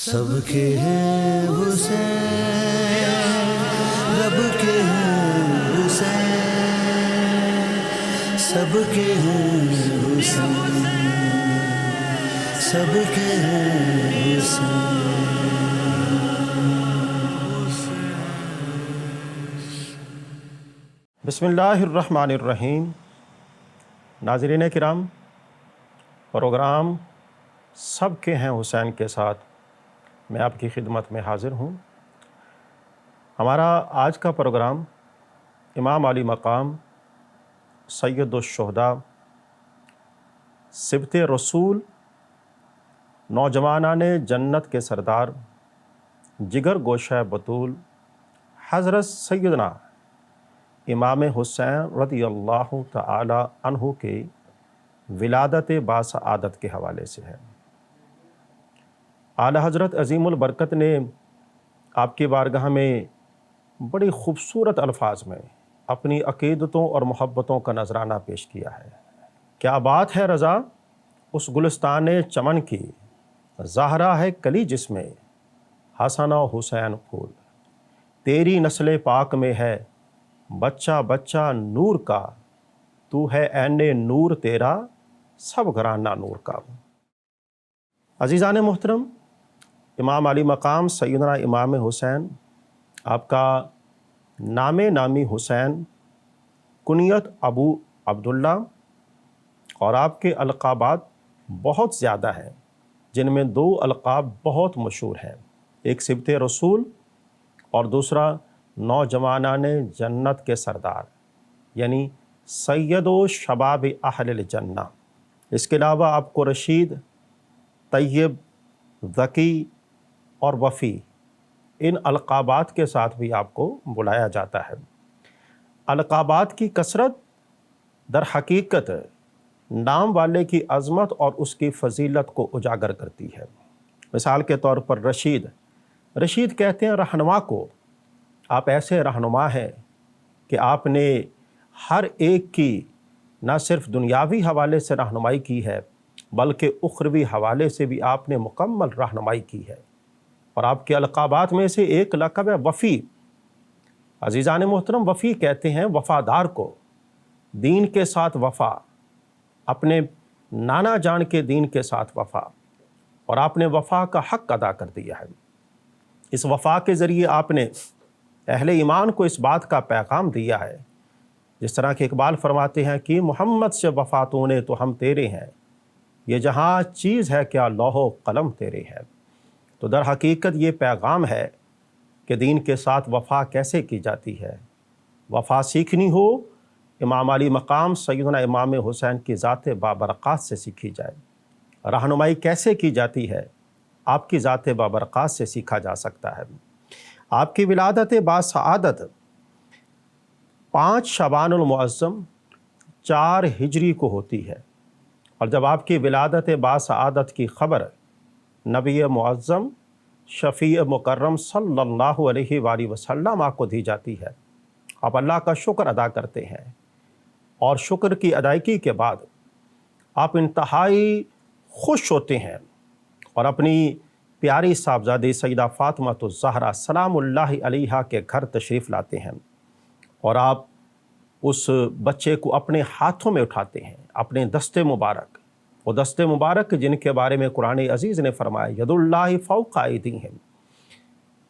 سب کے ہیں حسین، رب کے ہیں حسین، سب کے ہیں حسین، سب کے ہیں حسین۔ بسم اللہ الرحمن الرحیم۔ ناظرین کرام، پروگرام سب کے ہیں حسین کے ساتھ میں آپ کی خدمت میں حاضر ہوں۔ ہمارا آج کا پروگرام امام علی مقام سید الشہداء، سبط رسول، نوجوانان جنت کے سردار، جگر گوشہ بطول حضرت سیدنا امام حسین رضی اللہ تعالی عنہ کے ولادت باسعادت کے حوالے سے ہے۔ اعلیٰ حضرت عظیم البرکت نے آپ کی بارگاہ میں بڑی خوبصورت الفاظ میں اپنی عقیدتوں اور محبتوں کا نذرانہ پیش کیا ہے۔ کیا بات ہے رضا اس گلستان چمن کی، زہرا ہے کلی جس میں حسن و حسین پھول، تیری نسل پاک میں ہے بچہ بچہ نور کا، تو ہے عین نور تیرا سب گھرانہ نور کا۔ عزیزان محترم، امام علی مقام سیدنا امام حسین، آپ کا نام نامی حسین، کنیت ابو عبداللہ، اور آپ کے القابات بہت زیادہ ہیں، جن میں دو القاب بہت مشہور ہیں، ایک سبط رسول اور دوسرا نوجوانان جنت کے سردار، یعنی سید و شباب اہل الجنہ۔ اس کے علاوہ آپ کو رشید، طیب، ذکی اور وفی، ان القابات کے ساتھ بھی آپ کو بلایا جاتا ہے۔ القابات کی کثرت در حقیقت نام والے کی عظمت اور اس کی فضیلت کو اجاگر کرتی ہے۔ مثال کے طور پر رشید کہتے ہیں رہنما کو۔ آپ ایسے رہنما ہیں کہ آپ نے ہر ایک کی نہ صرف دنیاوی حوالے سے رہنمائی کی ہے، بلکہ اخروی حوالے سے بھی آپ نے مکمل رہنمائی کی ہے۔ اور آپ کے القابات میں سے ایک لقب ہے وفی۔ عزیزان محترم، وفی کہتے ہیں وفادار کو، دین کے ساتھ وفا، اپنے نانا جان کے دین کے ساتھ وفا، اور آپ نے وفا کا حق ادا کر دیا ہے۔ اس وفا کے ذریعے آپ نے اہل ایمان کو اس بات کا پیغام دیا ہے، جس طرح کہ اقبال فرماتے ہیں کہ محمد سے وفا تو نے تو ہم تیرے ہیں، یہ جہاں چیز ہے کیا لوح و قلم تیرے ہے۔ تو در حقیقت یہ پیغام ہے کہ دین کے ساتھ وفا کیسے کی جاتی ہے۔ وفا سیکھنی ہو، امام علی مقام سیدنا امام حسین کی ذات بابرکات سے سیکھی جائے۔ رہنمائی کیسے کی جاتی ہے، آپ کی ذات بابرکات سے سیکھا جا سکتا ہے۔ آپ کی ولادت باسعادت 5 شعبان المعظم 4 ہجری کو ہوتی ہے، اور جب آپ کی ولادت باسعادت کی خبر نبی معظم شفیع مکرم صلی اللہ علیہ وآلہ وسلم آپ کو دی جاتی ہے، آپ اللہ کا شکر ادا کرتے ہیں، اور شکر کی ادائیگی کے بعد آپ انتہائی خوش ہوتے ہیں اور اپنی پیاری صاحبزادی سیدہ فاطمہ الزہرا سلام اللہ علیہا کے گھر تشریف لاتے ہیں، اور آپ اس بچے کو اپنے ہاتھوں میں اٹھاتے ہیں، اپنے دست مبارک، وہ دست مبارک جن کے بارے میں قرآن عزیز نے فرمایا ید اللہ فوق ایدیہم۔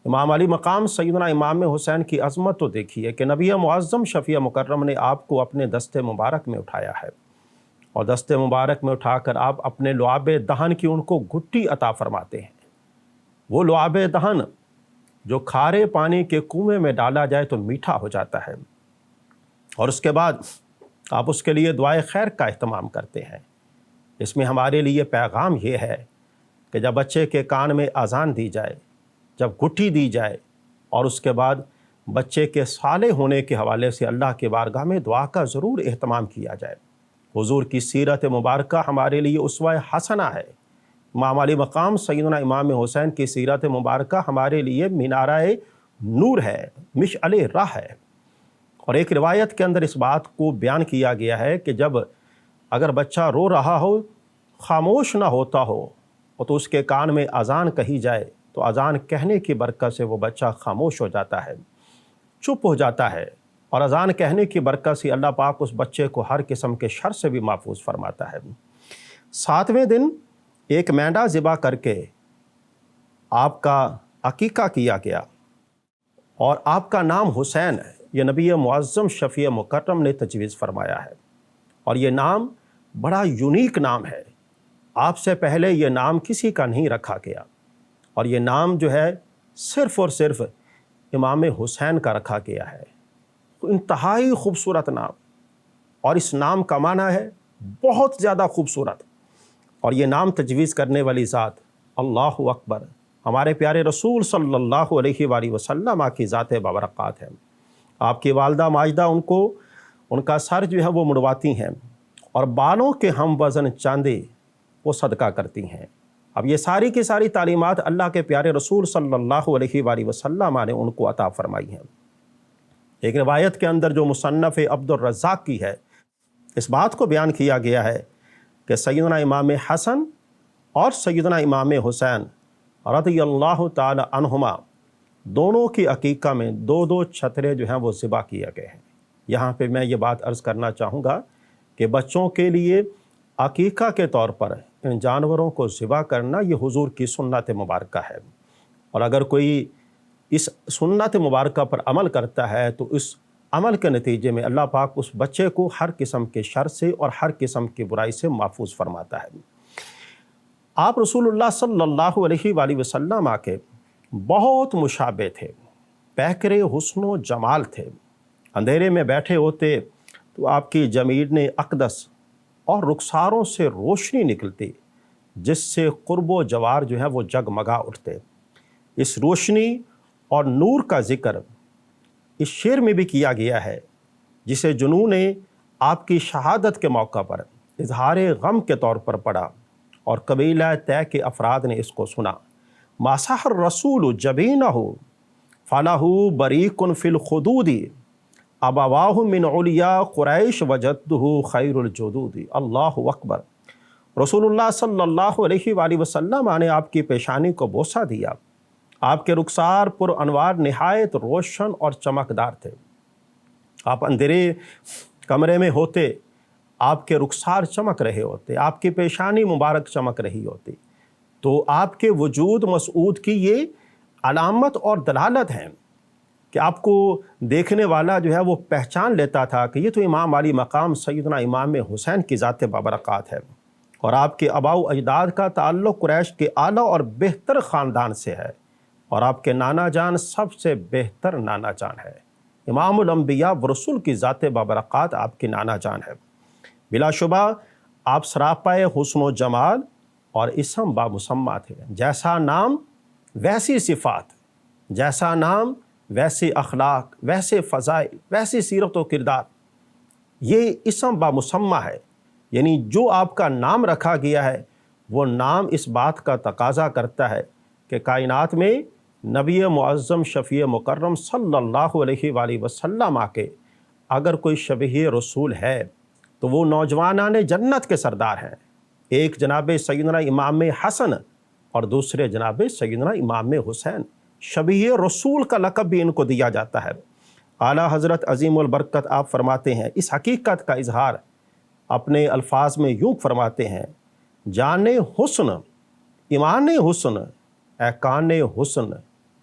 امام علی مقام سیدنا امام حسین کی عظمت تو دیکھیے کہ نبی معظم شفیع مکرم نے آپ کو اپنے دست مبارک میں اٹھایا ہے، اور دست مبارک میں اٹھا کر آپ اپنے لعاب دہن کی ان کو گھٹی عطا فرماتے ہیں۔ وہ لعاب دہن جو کھارے پانی کے کنویں میں ڈالا جائے تو میٹھا ہو جاتا ہے، اور اس کے بعد آپ اس کے لیے دعائے خیر کا اہتمام کرتے ہیں۔ اس میں ہمارے لیے پیغام یہ ہے کہ جب بچے کے کان میں اذان دی جائے، جب گھٹی دی جائے، اور اس کے بعد بچے کے صالح ہونے کے حوالے سے اللہ کے بارگاہ میں دعا کا ضرور اہتمام کیا جائے۔ حضور کی سیرت مبارکہ ہمارے لیے اسوہ حسنہ ہے۔ امام علی مقام سیدنا امام حسین کی سیرت مبارکہ ہمارے لیے مینارہ نور ہے، مشعل راہ ہے۔ اور ایک روایت کے اندر اس بات کو بیان کیا گیا ہے کہ جب اگر بچہ رو رہا ہو، خاموش نہ ہوتا ہو، تو اس کے کان میں اذان کہی جائے تو اذان کہنے کی برکت سے وہ بچہ خاموش ہو جاتا ہے، چپ ہو جاتا ہے، اور اذان کہنے کی برکت سے اللہ پاک اس بچے کو ہر قسم کے شر سے بھی محفوظ فرماتا ہے۔ 7ویں دن ایک مینڈا ذبح کر کے آپ کا عقیقہ کیا گیا، اور آپ کا نام حسین ہے، یہ نبی معظم شفیع مکرم نے تجویز فرمایا ہے، اور یہ نام بڑا یونیک نام ہے۔ آپ سے پہلے یہ نام کسی کا نہیں رکھا گیا، اور یہ نام جو ہے صرف اور صرف امام حسین کا رکھا گیا ہے۔ انتہائی خوبصورت نام، اور اس نام کا معنی ہے بہت زیادہ خوبصورت، اور یہ نام تجویز کرنے والی ذات اللہ اکبر ہمارے پیارے رسول صلی اللہ علیہ وآلہ وسلم کی ذات بابرکات ہے۔ آپ کی والدہ ماجدہ ان کا سر جو ہے وہ مڑواتی ہیں، اور بالوں کے ہم وزن چاندی وہ صدقہ کرتی ہیں۔ اب یہ ساری کی ساری تعلیمات اللہ کے پیارے رسول صلی اللہ علیہ وآلہ وسلم نے ان کو عطا فرمائی ہیں۔ ایک روایت کے اندر جو مصنف عبد الرزاق کی ہے، اس بات کو بیان کیا گیا ہے کہ سیدنا امام حسن اور سیدنا امام حسین رضی اللہ تعالی عنہما دونوں کی عقیقہ میں 2 چھترے جو ہیں وہ ذبح کیے گئے ہیں۔ یہاں پہ میں یہ بات عرض کرنا چاہوں گا کہ بچوں کے لیے عقیقہ کے طور پر ان جانوروں کو ذبح کرنا یہ حضور کی سنت مبارکہ ہے، اور اگر کوئی اس سنت مبارکہ پر عمل کرتا ہے تو اس عمل کے نتیجے میں اللہ پاک اس بچے کو ہر قسم کے شر سے اور ہر قسم کی برائی سے محفوظ فرماتا ہے۔ آپ رسول اللہ صلی اللہ علیہ وآلہ وسلم کے بہت مشابہ تھے، پیکرے حسن و جمال تھے۔ اندھیرے میں بیٹھے ہوتے تو آپ کی جمیل اقدس اور رخساروں سے روشنی نکلتی، جس سے قرب و جوار جو ہے وہ جگمگا اٹھتے۔ اس روشنی اور نور کا ذکر اس شعر میں بھی کیا گیا ہے، جسے جنون نے آپ کی شہادت کے موقع پر اظہار غم کے طور پر پڑھا، اور قبیلہ طے کے افراد نے اس کو سنا۔ ماسح الرسول جبینہ فلاح بریق فی الخدود ابواہ من علیا قریش وجدہ خیر الجدود۔ اللہ اکبر۔ رسول اللہ صلی اللہ علیہ وآلہ وسلم نے آپ کی پیشانی کو بوسہ دیا۔ آپ کے رخسار پر انوار نہایت روشن اور چمکدار تھے۔ آپ اندھیرے کمرے میں ہوتے، آپ کے رخسار چمک رہے ہوتے، آپ کی پیشانی مبارک چمک رہی ہوتی، تو آپ کے وجود مسعود کی یہ علامت اور دلالت ہے کہ آپ کو دیکھنے والا جو ہے وہ پہچان لیتا تھا کہ یہ تو امام علی مقام سیدنا امام حسین کی ذات بابرکات ہے، اور آپ کے آباء و اجداد کا تعلق قریش کے اعلیٰ اور بہتر خاندان سے ہے، اور آپ کے نانا جان سب سے بہتر نانا جان ہے۔ امام الانبیاء و رسول کی ذات بابرکات آپ کی نانا جان ہے۔ بلا شبہ آپ سراپا حسن و جمال اور اسم بامسمہ تھے۔ جیسا نام ویسی صفات، جیسا نام ویسے اخلاق، ویسے فضائل، ویسی سیرت و کردار، یہ اسم بامسمہ ہے۔ یعنی جو آپ کا نام رکھا گیا ہے وہ نام اس بات کا تقاضا کرتا ہے کہ کائنات میں نبی معظم شفیع مکرم صلی اللہ علیہ وآلہ وسلم کے اگر کوئی شبیہ رسول ہے تو وہ نوجوانان جنت کے سردار ہیں۔ ایک جناب سیدنا امام حسن اور دوسرے جناب سیدنا امام حسین، شبیہ رسول کا لقب بھی ان کو دیا جاتا ہے۔ اعلیٰ حضرت عظیم البرکت آپ فرماتے ہیں، اس حقیقت کا اظہار اپنے الفاظ میں یوں فرماتے ہیں: جان حسن، ایمان حسن، اے کان حسن،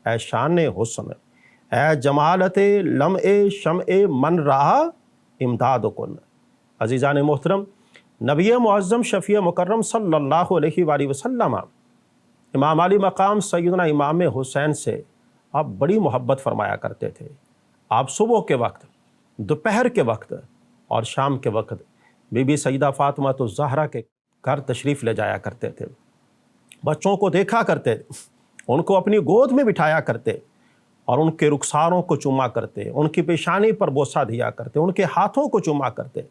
اے شان حسن، اے جمالت لمع شمع من رہا امداد کن۔ عزیزان محترم، نبی معظم شفیع مکرم صلی اللہ علیہ وآلہ وسلم امام علی مقام سیدنا امام حسین سے آپ بڑی محبت فرمایا کرتے تھے۔ آپ صبح کے وقت، دوپہر کے وقت اور شام کے وقت بی بی سیدہ فاطمہ الزہرا کے گھر تشریف لے جایا کرتے تھے، بچوں کو دیکھا کرتے، ان کو اپنی گود میں بٹھایا کرتے، اور ان کے رخساروں کو چوما کرتے، ان کی پیشانی پر بوسہ دیا کرتے، ان کے ہاتھوں کو چوما کرتے۔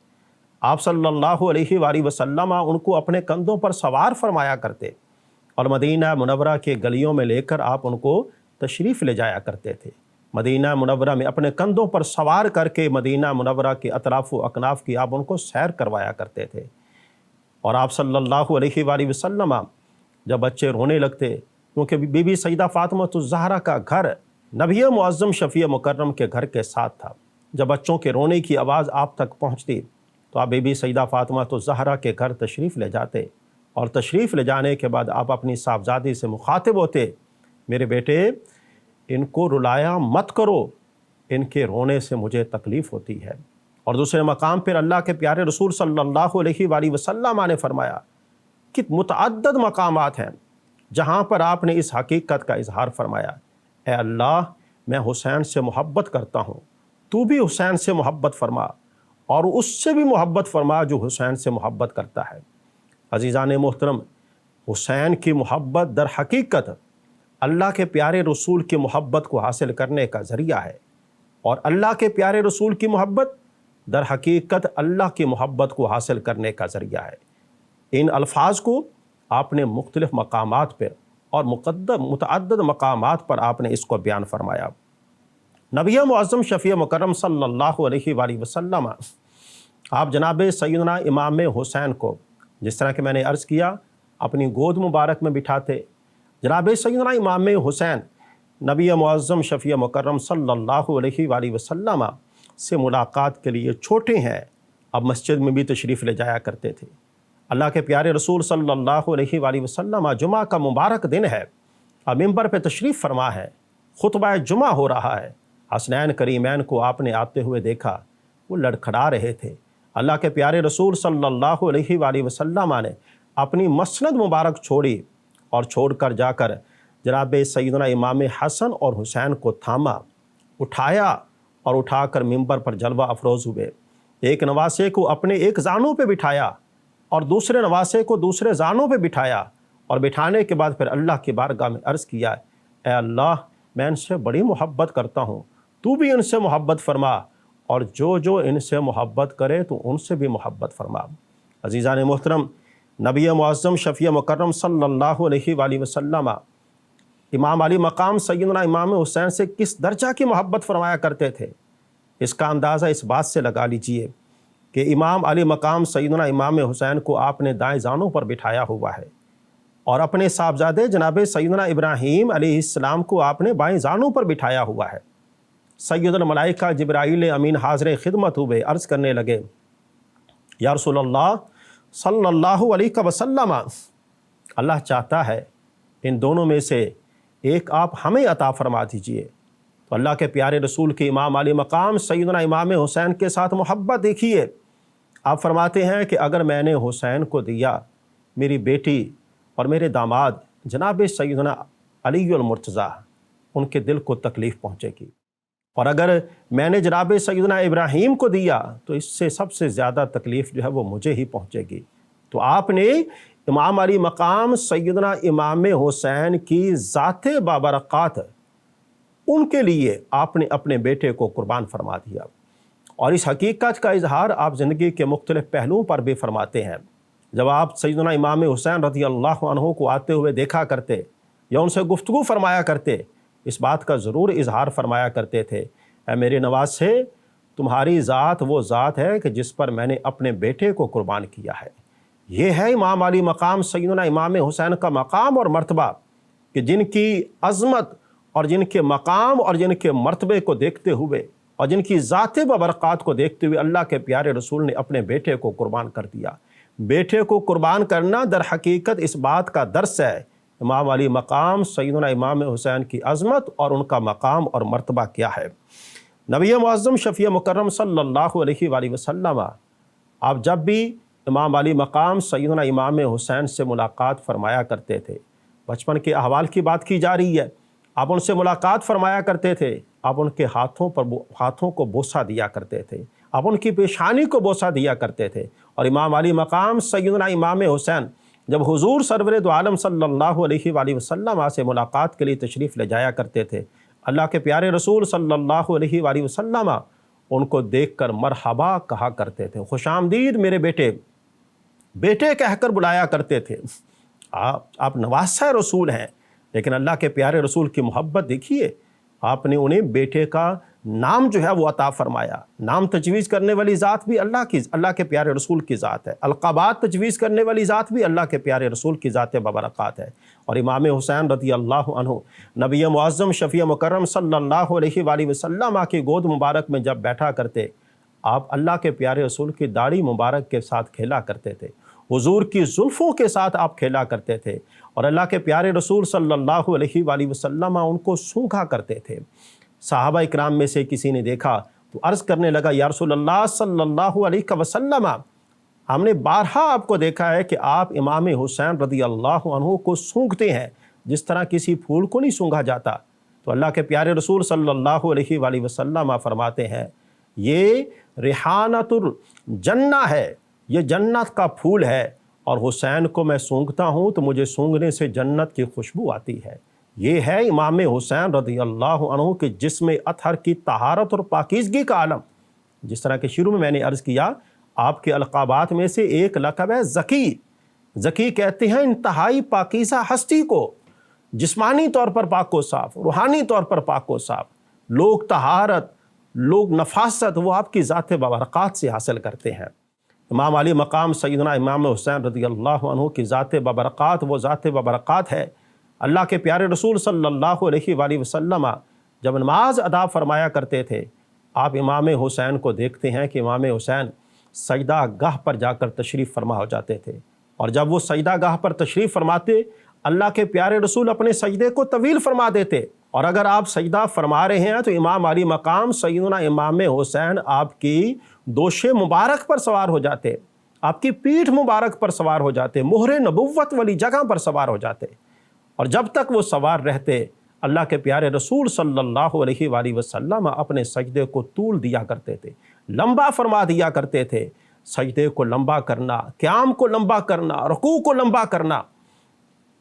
آپ صلی اللہ علیہ وآلہ وسلم ان کو اپنے کندھوں پر سوار فرمایا کرتے، اور مدینہ منورہ کے گلیوں میں لے کر آپ ان کو تشریف لے جایا کرتے تھے۔ مدینہ منورہ میں اپنے کندھوں پر سوار کر کے مدینہ منورہ کے اطراف و اکناف کی آپ ان کو سیر کروایا کرتے تھے۔ اور آپ صلی اللہ علیہ وآلہ وسلم جب بچے رونے لگتے کیونکہ بی بی سیدہ فاطمۃ الزہرا کا گھر نبی معظم شفیع مکرم کے گھر کے ساتھ تھا۔ جب بچوں کے رونے کی آواز آپ تک پہنچتی تو آپ بی بی سیدہ فاطمۃ الزہرا کے گھر تشریف لے جاتے، اور تشریف لے جانے کے بعد آپ اپنی صاحبزادی سے مخاطب ہوتے، میرے بیٹے ان کو رلایا مت کرو، ان کے رونے سے مجھے تکلیف ہوتی ہے۔ اور دوسرے مقام پر اللہ کے پیارے رسول صلی اللہ علیہ وآلہ وسلم نے فرمایا کہ متعدد مقامات ہیں جہاں پر آپ نے اس حقیقت کا اظہار فرمایا، اے اللہ میں حسین سے محبت کرتا ہوں، تو بھی حسین سے محبت فرما اور اس سے بھی محبت فرما جو حسین سے محبت کرتا ہے۔ عزیزان محترم، حسین کی محبت در حقیقت اللہ کے پیارے رسول کی محبت کو حاصل کرنے کا ذریعہ ہے، اور اللہ کے پیارے رسول کی محبت در حقیقت اللہ کی محبت کو حاصل کرنے کا ذریعہ ہے۔ ان الفاظ کو آپ نے مختلف مقامات پر اور متعدد مقامات پر آپ نے اس کو بیان فرمایا۔ نبی معظم شفیع مکرم صلی اللہ علیہ وآلہ وسلم آپ جناب سیدنا امام حسین کو، جس طرح کہ میں نے عرض کیا، اپنی گود مبارک میں بٹھاتے۔ جناب سیدنا امام حسین نبی معظم شفیع مکرم صلی اللہ علیہ وآلہ وسلم سے ملاقات کے لیے چھوٹے ہیں، اب مسجد میں بھی تشریف لے جایا کرتے تھے۔ اللہ کے پیارے رسول صلی اللہ علیہ وآلہ وسلم جمعہ کا مبارک دن ہے، اب ممبر پہ تشریف فرما ہے، خطبہ جمعہ ہو رہا ہے۔ حسنین کریمین کو آپ نے آتے ہوئے دیکھا، وہ لڑکھڑا رہے تھے۔ اللہ کے پیارے رسول صلی اللہ علیہ وآلہ وسلم نے اپنی مسند مبارک چھوڑی اور چھوڑ کر جا کر جناب سیدنا امام حسن اور حسین کو تھاما، اٹھایا اور اٹھا کر ممبر پر جلوہ افروز ہوئے۔ ایک نواسے کو اپنے ایک زانوں پہ بٹھایا اور دوسرے نواسے کو دوسرے زانوں پہ بٹھایا، اور بٹھانے کے بعد پھر اللہ کی بارگاہ میں عرض کیا، اے اللہ میں ان سے بڑی محبت کرتا ہوں، تو بھی ان سے محبت فرما، اور جو ان سے محبت کرے تو ان سے بھی محبت فرما۔ عزیزان محترم، نبی معظم شفیع مکرم صلی اللہ علیہ وآلہ وسلم امام علی مقام سیدنا امام حسین سے کس درجہ کی محبت فرمایا کرتے تھے، اس کا اندازہ اس بات سے لگا لیجئے کہ امام علی مقام سیدنا امام حسین کو آپ نے دائیں زانوں پر بٹھایا ہوا ہے، اور اپنے صاحبزادے جناب سیدنا ابراہیم علیہ السلام کو آپ نے بائیں زانوں پر بٹھایا ہوا ہے۔ سید الملائکہ جبرائیل امین حاضر خدمت ہوئے، عرض کرنے لگے، یا رسول اللہ صلی اللہ علیہ وسلم، اللہ چاہتا ہے ان دونوں میں سے ایک آپ ہمیں عطا فرما دیجئے۔ تو اللہ کے پیارے رسول کے امام علی مقام سیدنا امام حسین کے ساتھ محبت دیکھیے۔ آپ فرماتے ہیں کہ اگر میں نے حسین کو دیا، میری بیٹی اور میرے داماد جناب سیدنا علی المرتضیٰ، ان کے دل کو تکلیف پہنچے گی، اور اگر میں نے جناب سیدنا ابراہیم کو دیا تو اس سے سب سے زیادہ تکلیف جو ہے وہ مجھے ہی پہنچے گی۔ تو آپ نے امام علی مقام سیدنا امام حسین کی ذات بابرکات، ان کے لیے آپ نے اپنے بیٹے کو قربان فرما دیا، اور اس حقیقت کا اظہار آپ زندگی کے مختلف پہلوؤں پر بھی فرماتے ہیں۔ جب آپ سیدنا امام حسین رضی اللہ عنہ کو آتے ہوئے دیکھا کرتے یا ان سے گفتگو فرمایا کرتے، اس بات کا ضرور اظہار فرمایا کرتے تھے، اے میرے نواسے، تمہاری ذات وہ ذات ہے کہ جس پر میں نے اپنے بیٹے کو قربان کیا ہے۔ یہ ہے امام علی مقام سیدنا امام حسین کا مقام اور مرتبہ، کہ جن کی عظمت اور جن کے مقام اور جن کے مرتبے کو دیکھتے ہوئے اور جن کی ذات ببرکات کو دیکھتے ہوئے اللہ کے پیارے رسول نے اپنے بیٹے کو قربان کر دیا۔ بیٹے کو قربان کرنا در حقیقت اس بات کا درس ہے، امام علی مقام سیدنا امام حسین کی عظمت اور ان کا مقام اور مرتبہ کیا ہے۔ نبی معظم شفیع مکرم صلی اللہ علیہ وآلہ وسلم آپ جب بھی امام علی مقام سیدنا امام حسین سے ملاقات فرمایا کرتے تھے، بچپن کے احوال کی بات کی جا رہی ہے، آپ ان سے ملاقات فرمایا کرتے تھے، آپ ان کے ہاتھوں کو بوسہ دیا کرتے تھے، آپ ان کی پیشانی کو بوسہ دیا کرتے تھے، اور امام علی مقام سیدنا امام حسین جب حضور سرور دو عالم صلی اللہ علیہ وآلہ وسلم سے ملاقات کے لیے تشریف لے جایا کرتے تھے، اللہ کے پیارے رسول صلی اللہ علیہ وآلہ وسلم ان کو دیکھ کر مرحبا کہا کرتے تھے، خوش آمدید میرے بیٹے، بیٹے کہہ کر بلایا کرتے تھے۔ آپ نواسہ رسول ہیں، لیکن اللہ کے پیارے رسول کی محبت دیکھیے، آپ نے انہیں بیٹے کا نام جو ہے وہ عطا فرمایا۔ نام تجویز کرنے والی ذات بھی اللہ کے پیارے رسول کی ذات ہے، القابات تجویز کرنے والی ذات بھی اللہ کے پیارے رسول کی ذات ببرکات ہے۔ اور امام حسین رضی اللہ عنہ نبی معظم شفیع مکرم صلی اللہ علیہ وآلہ وسلم کی گود مبارک میں جب بیٹھا کرتے، آپ اللہ کے پیارے رسول کی داڑھی مبارک کے ساتھ کھیلا کرتے تھے، حضور کی زلفوں کے ساتھ آپ کھیلا کرتے تھے، اور اللہ کے پیارے رسول صلی اللہ علیہ وآلہ وسلم ان کو سونگھا کرتے تھے۔ صحابہ اکرام میں سے کسی نے دیکھا تو عرض کرنے لگا، یا رسول اللہ صلی اللہ علیہ وسلم، ہم نے بارہا آپ کو دیکھا ہے کہ آپ امام حسین رضی اللہ عنہ کو سونگھتے ہیں جس طرح کسی پھول کو نہیں سونگھا جاتا۔ تو اللہ کے پیارے رسول صلی اللہ علیہ وآلہ وسلم فرماتے ہیں، یہ ریحانۃ الجنہ ہے، یہ جنت کا پھول ہے، اور حسین کو میں سونگھتا ہوں تو مجھے سونگھنے سے جنت کی خوشبو آتی ہے۔ یہ ہے امام حسین رضی اللہ عنہ کے جسم اطہر کی طہارت اور پاکیزگی کا عالم۔ جس طرح کہ شروع میں نے عرض کیا، آپ کے القابات میں سے ایک لقب ہے ذکی۔ ذکی کہتے ہیں انتہائی پاکیزہ ہستی کو، جسمانی طور پر پاک و صاف، روحانی طور پر پاک و صاف، لوگ طہارت، لوگ نفاست وہ آپ کی ذات ببرکات سے حاصل کرتے ہیں۔ امام علی مقام سیدنا امام حسین رضی اللہ عنہ کی ذات ببرکات وہ ذات ببرکات ہے۔ اللہ کے پیارے رسول صلی اللہ علیہ وآلہ وسلم جب نماز ادا فرمایا کرتے تھے، آپ امام حسین کو دیکھتے ہیں کہ امام حسین سجدہ گاہ پر جا کر تشریف فرما ہو جاتے تھے، اور جب وہ سجدہ گاہ پر تشریف فرماتے، اللہ کے پیارے رسول اپنے سجدے کو طویل فرما دیتے، اور اگر آپ سجدہ فرما رہے ہیں تو امام علی مقام سیدنا امام حسین آپ کی دوش مبارک پر سوار ہو جاتے، آپ کی پیٹھ مبارک پر سوار ہو جاتے، مہر نبوت والی جگہ پر سوار ہو جاتے، اور جب تک وہ سوار رہتے، اللہ کے پیارے رسول صلی اللہ علیہ وآلہ وسلم اپنے سجدے کو طول دیا کرتے تھے، لمبا فرما دیا کرتے تھے۔ سجدے کو لمبا کرنا، قیام کو لمبا کرنا، رکوع کو لمبا کرنا،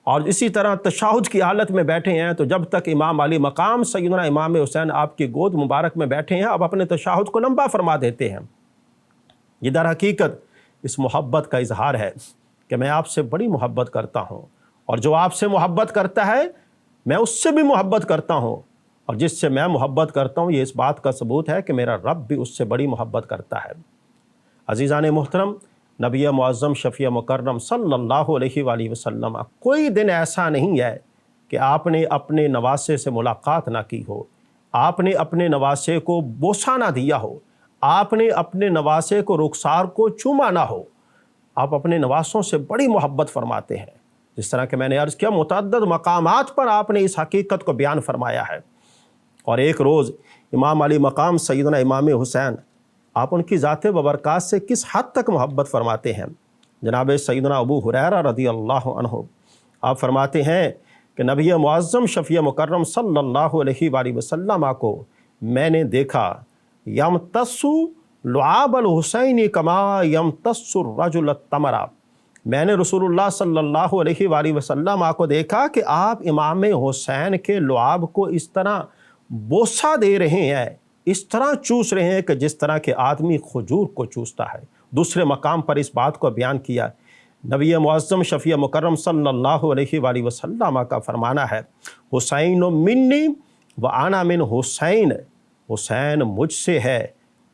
اور اسی طرح تشہد کی حالت میں بیٹھے ہیں تو جب تک امام علی مقام سیدنا امام حسین آپ کی گود مبارک میں بیٹھے ہیں، آپ اپنے تشہد کو لمبا فرما دیتے ہیں۔ یہ در حقیقت اس محبت کا اظہار ہے کہ میں آپ سے بڑی محبت کرتا ہوں، اور جو آپ سے محبت کرتا ہے میں اس سے بھی محبت کرتا ہوں، اور جس سے میں محبت کرتا ہوں یہ اس بات کا ثبوت ہے کہ میرا رب بھی اس سے بڑی محبت کرتا ہے۔ عزیزان محترم، نبی معظم شفیع مکرم صلی اللہ علیہ وآلہ وسلم کوئی دن ایسا نہیں ہے کہ آپ نے اپنے نواسے سے ملاقات نہ کی ہو، آپ نے اپنے نواسے کو بوسہ نہ دیا ہو، آپ نے اپنے نواسے کو رخسار کو چوما نہ ہو۔ آپ اپنے نواسوں سے بڑی محبت فرماتے ہیں، جس طرح کہ میں نے عرض کیا متعدد مقامات پر آپ نے اس حقیقت کو بیان فرمایا ہے۔ اور ایک روز امام علی مقام سیدنا امام حسین، آپ ان کی ذات ببرکات سے کس حد تک محبت فرماتے ہیں۔ جناب سیدنا ابو ہریرہ رضی اللہ عنہ آپ فرماتے ہیں کہ نبی معظم شفیع مکرم صلی اللہ علیہ وآلہ وسلم کو میں نے دیکھا، یمتص لعاب الحسین کما یمتص الرجل التمر، میں نے رسول اللہ صلی اللہ علیہ وآلہ وسلم کو دیکھا کہ آپ امام حسین کے لعاب کو اس طرح بوسہ دے رہے ہیں، اس طرح چوس رہے ہیں کہ جس طرح کہ آدمی کھجور کو چوستا ہے۔ دوسرے مقام پر اس بات کو بیان کیا، نبی معظم شفیع مکرم صلی اللہ علیہ وآلہ وسلم کا فرمانا ہے، حسین منی وانا من حسین، حسین مجھ سے ہے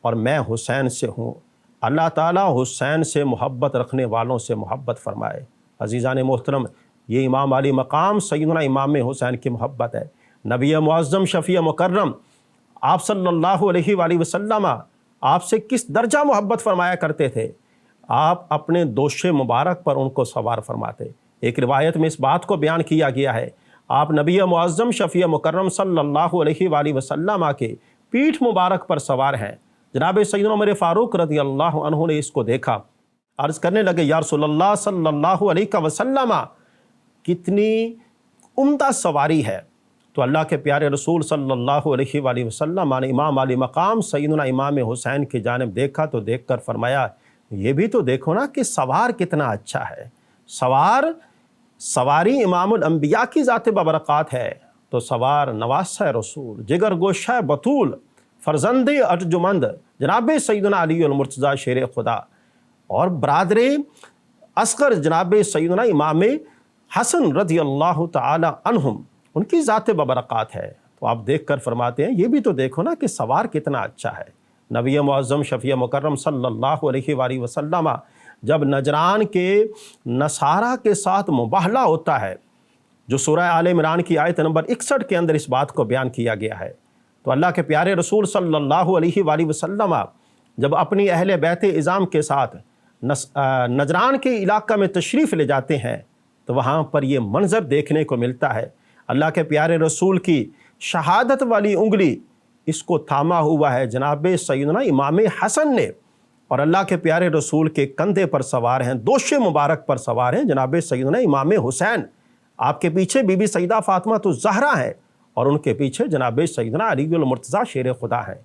اور میں حسین سے ہوں۔ اللہ تعالیٰ حسین سے محبت رکھنے والوں سے محبت فرمائے۔ عزیزان محترم، یہ امام علی مقام سیدنا امام حسین کی محبت ہے۔ نبی معظم شفیع مکرم آپ صلی اللہ علیہ وآلہ وسلم آپ سے کس درجہ محبت فرمایا کرتے تھے، آپ اپنے دوش مبارک پر ان کو سوار فرماتے۔ ایک روایت میں اس بات کو بیان کیا گیا ہے، آپ نبی معظم شفیع مکرم صلی اللہ علیہ وآلہ وسلم کے پیٹھ مبارک پر سوار ہیں۔ جناب سیدنا عمر فاروق رضی اللہ عنہ نے اس کو دیکھا، عرض کرنے لگے، یا رسول اللہ صلی اللہ علیہ وسلم کتنی عمدہ سواری ہے۔ تو اللہ کے پیارے رسول صلی اللہ علیہ وآلہ وسلم نے امام علی مقام سیدنا امام حسین کی جانب دیکھا تو دیکھ کر فرمایا، یہ بھی تو دیکھو نا کہ سوار کتنا اچھا ہے۔ سواری امام الانبیاء کی ذات ببرکات ہے، تو سوار نواسہ رسول، جگر گوشہ بطول، فرزند ارجمند جناب سیدنا علی المرتضیٰ شیر خدا، اور برادر اصغر جناب سیدنا امام حسن رضی اللہ تعالی عنہم، ان کی ذات ببرکات ہے۔ تو آپ دیکھ کر فرماتے ہیں یہ بھی تو دیکھو نا کہ سوار کتنا اچھا ہے۔ نبی معظم شفیع مکرم صلی اللہ علیہ وآلہ وسلم جب نجران کے نصارہ کے ساتھ مباہلہ ہوتا ہے، جو سورہ آل عمران کی آیت نمبر 61 کے اندر اس بات کو بیان کیا گیا ہے، تو اللہ کے پیارے رسول صلی اللہ علیہ وآلہ وسلم جب اپنی اہل بیت اعظام کے ساتھ نجران کے علاقہ میں تشریف لے جاتے ہیں تو وہاں پر یہ منظر دیکھنے کو ملتا ہے۔ اللہ کے پیارے رسول کی شہادت والی انگلی اس کو تھاما ہوا ہے جناب سیدنا امام حسن نے، اور اللہ کے پیارے رسول کے کندھے پر سوار ہیں، دوش مبارک پر سوار ہیں جناب سیدنا امام حسین۔ آپ کے پیچھے بی بی سیدہ فاطمہ الزہرا ہے اور ان کے پیچھے جناب سیدنا علی المرتضیٰ شیر خدا ہے۔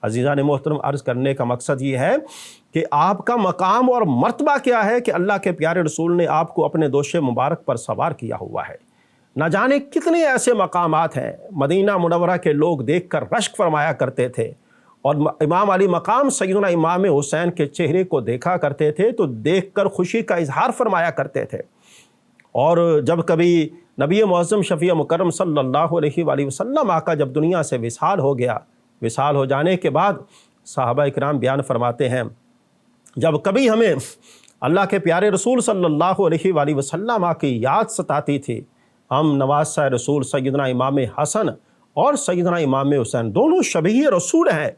عزیزان محترم، عرض کرنے کا مقصد یہ ہے کہ آپ کا مقام اور مرتبہ کیا ہے کہ اللہ کے پیارے رسول نے آپ کو اپنے دوش مبارک پر سوار کیا ہوا ہے۔ نہ جانے کتنے ایسے مقامات ہیں مدینہ منورہ کے لوگ دیکھ کر رشک فرمایا کرتے تھے، اور امام علی مقام سیدنا امام حسین کے چہرے کو دیکھا کرتے تھے تو دیکھ کر خوشی کا اظہار فرمایا کرتے تھے۔ اور جب کبھی نبی معظم شفیع مکرم صلی اللہ علیہ وآلہ وسلم آقا جب دنیا سے وصال ہو گیا، وصال ہو جانے کے بعد صحابہ اکرام بیان فرماتے ہیں جب کبھی ہمیں اللہ کے پیارے رسول صلی اللہ علیہ وآلہ وسلم کی یاد ستاتی تھی، ہم نواسہ رسول سیدنا امام حسن اور سیدنا امام حسین دونوں شبیہ رسول ہیں،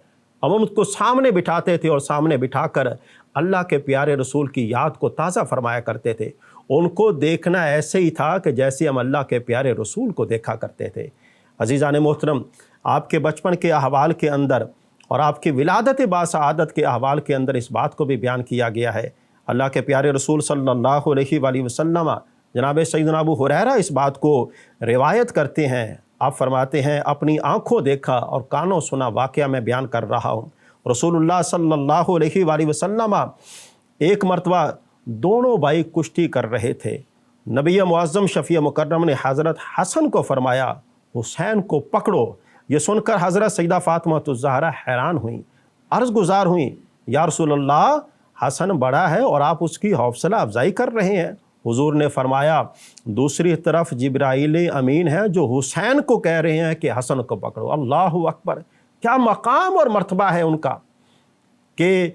ہم ان کو سامنے بٹھاتے تھے اور سامنے بٹھا کر اللہ کے پیارے رسول کی یاد کو تازہ فرمایا کرتے تھے۔ ان کو دیکھنا ایسے ہی تھا کہ جیسے ہم اللہ کے پیارے رسول کو دیکھا کرتے تھے۔ عزیزان محترم، آپ کے بچپن کے احوال کے اندر اور آپ کی ولادت باسعادت کے احوال کے اندر اس بات کو بھی بیان کیا گیا ہے۔ اللہ کے پیارے رسول صلی اللہ علیہ وآلہ وسلم جناب سیدنا ابو ہریرہ اس بات کو روایت کرتے ہیں۔ آپ فرماتے ہیں اپنی آنکھوں دیکھا اور کانوں سنا واقعہ میں بیان کر رہا ہوں۔ رسول اللہ صلی اللہ علیہ وآلہ وسلم ایک مرتبہ دونوں بھائی کشتی کر رہے تھے۔ نبی معظم شفیع مکرم نے حضرت حسن کو فرمایا حسین کو پکڑو۔ یہ سن کر حضرت سیدہ فاطمہ الزہرا حیران ہوئیں، عرض گزار ہوئیں، یا رسول اللہ حسن بڑا ہے اور آپ اس کی حوصلہ افزائی کر رہے ہیں۔ حضور نے فرمایا دوسری طرف جبرائیل امین ہے جو حسین کو کہہ رہے ہیں کہ حسن کو پکڑو۔ اللہ اکبر، کیا مقام اور مرتبہ ہے ان کا کہ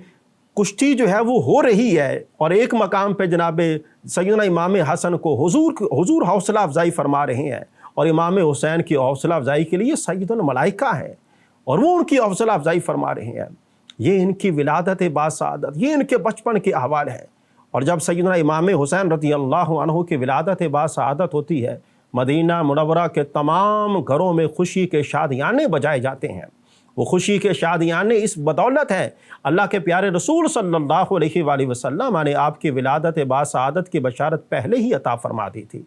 کشتی جو ہے وہ ہو رہی ہے اور ایک مقام پہ جناب سیدنا امام حسن کو حضور حوصلہ افزائی فرما رہے ہیں، اور امام حسین کی حوصلہ افزائی کے لیے سید الملائکہ ہیں اور وہ ان کی حوصلہ افزائی فرما رہے ہیں۔ یہ ان کی ولادت باسعادت، یہ ان کے بچپن کے احوال ہیں۔ اور جب سیدنا امام حسین رضی اللہ عنہ کی ولادت باسعادت ہوتی ہے، مدینہ منورہ کے تمام گھروں میں خوشی کے شادیانے بجائے جاتے ہیں۔ وہ خوشی کے شادیانے اس بدولت ہیں اللہ کے پیارے رسول صلی اللہ علیہ وآلہ وسلم نے آپ کی ولادت باسعادت کی بشارت پہلے ہی عطا فرما دی تھی،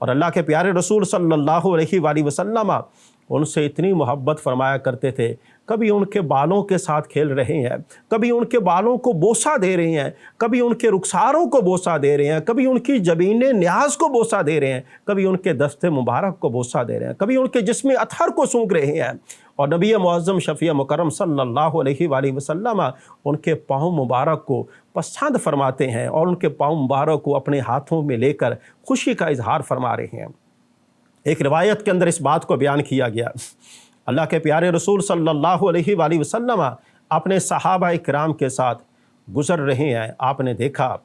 اور اللہ کے پیارے رسول صلی اللہ علیہ وآلہ وسلم ان سے اتنی محبت فرمایا کرتے تھے، کبھی ان کے بالوں کے ساتھ کھیل رہے ہیں، کبھی ان کے بالوں کو بوسہ دے رہے ہیں، کبھی ان کے رخساروں کو بوسہ دے رہے ہیں، کبھی ان کی جبین نیاز کو بوسہ دے رہے ہیں، کبھی ان کے دست مبارک کو بوسہ دے رہے ہیں، کبھی ان کے جسم اطہر کو سونگھ رہے ہیں، اور نبی معظم شفیع مکرم صلی اللہ علیہ وآلہ وسلم ان کے پاؤں مبارک کو پسند فرماتے ہیں اور ان کے پاؤں مبارک کو اپنے ہاتھوں میں لے کر خوشی کا اظہار فرما رہے ہیں۔ ایک روایت کے اندر اس بات کو بیان کیا گیا، اللہ کے پیارے رسول صلی اللہ علیہ وآلہ وسلم اپنے صحابہ کرام کے ساتھ گزر رہے ہیں۔ آپ نے دیکھا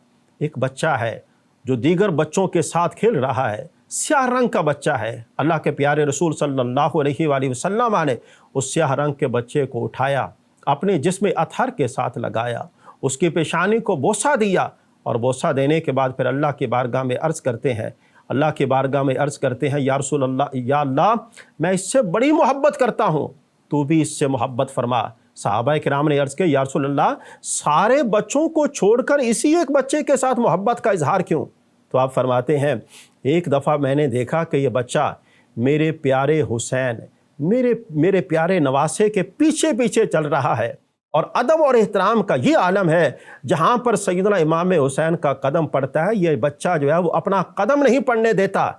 ایک بچہ ہے جو دیگر بچوں کے ساتھ کھیل رہا ہے، سیاہ رنگ کا بچہ ہے۔ اللہ کے پیارے رسول صلی اللہ علیہ وآلہ وسلم نے اس سیاہ رنگ کے بچے کو اٹھایا، اپنے جسم اطہر کے ساتھ لگایا، اس کی پیشانی کو بوسہ دیا، اور بوسہ دینے کے بعد پھر اللہ کی بارگاہ میں عرض کرتے ہیں، یا رسول اللہ، یا اللہ میں اس سے بڑی محبت کرتا ہوں، تو بھی اس سے محبت فرما۔ صحابہ کرام نے عرض کیا یا رسول اللہ سارے بچوں کو چھوڑ کر اسی ایک بچے کے ساتھ محبت کا اظہار کیوں؟ تو آپ فرماتے ہیں ایک دفعہ میں نے دیکھا کہ یہ بچہ میرے پیارے حسین، میرے پیارے نواسے کے پیچھے پیچھے چل رہا ہے، اور ادب اور احترام کا یہ عالم ہے جہاں پر سیدنا امام حسین کا قدم پڑتا ہے، یہ بچہ جو ہے وہ اپنا قدم نہیں پڑنے دیتا۔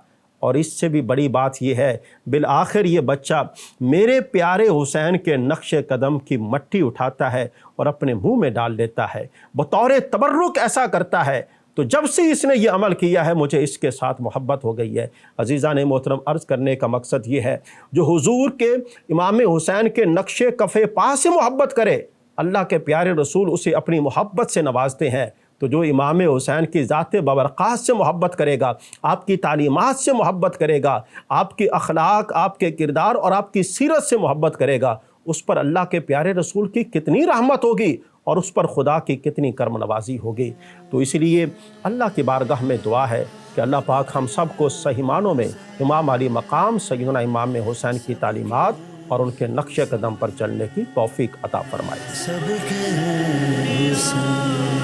اور اس سے بھی بڑی بات یہ ہے بالآخر یہ بچہ میرے پیارے حسین کے نقش قدم کی مٹی اٹھاتا ہے اور اپنے منہ میں ڈال دیتا ہے، بطور تبرک ایسا کرتا ہے۔ تو جب سے اس نے یہ عمل کیا ہے مجھے اس کے ساتھ محبت ہو گئی ہے۔ عزیزان محترم، عرض کرنے کا مقصد یہ ہے، جو حضور کے امام حسین کے نقش کف پا سے محبت کرے، اللہ کے پیارے رسول اسے اپنی محبت سے نوازتے ہیں۔ تو جو امام حسین کی ذات بابرکات سے محبت کرے گا، آپ کی تعلیمات سے محبت کرے گا، آپ کی اخلاق، آپ کے کردار اور آپ کی سیرت سے محبت کرے گا، اس پر اللہ کے پیارے رسول کی کتنی رحمت ہوگی اور اس پر خدا کی کتنی کرم نوازی ہوگی۔ تو اس لیے اللہ کی بارگاہ میں دعا ہے کہ اللہ پاک ہم سب کو صحیح معنوں میں امام علی مقام سیدنا امام حسین کی تعلیمات اور ان کے نقش قدم پر چلنے کی توفیق عطا فرمائے۔ سب کے ہیں حسین۔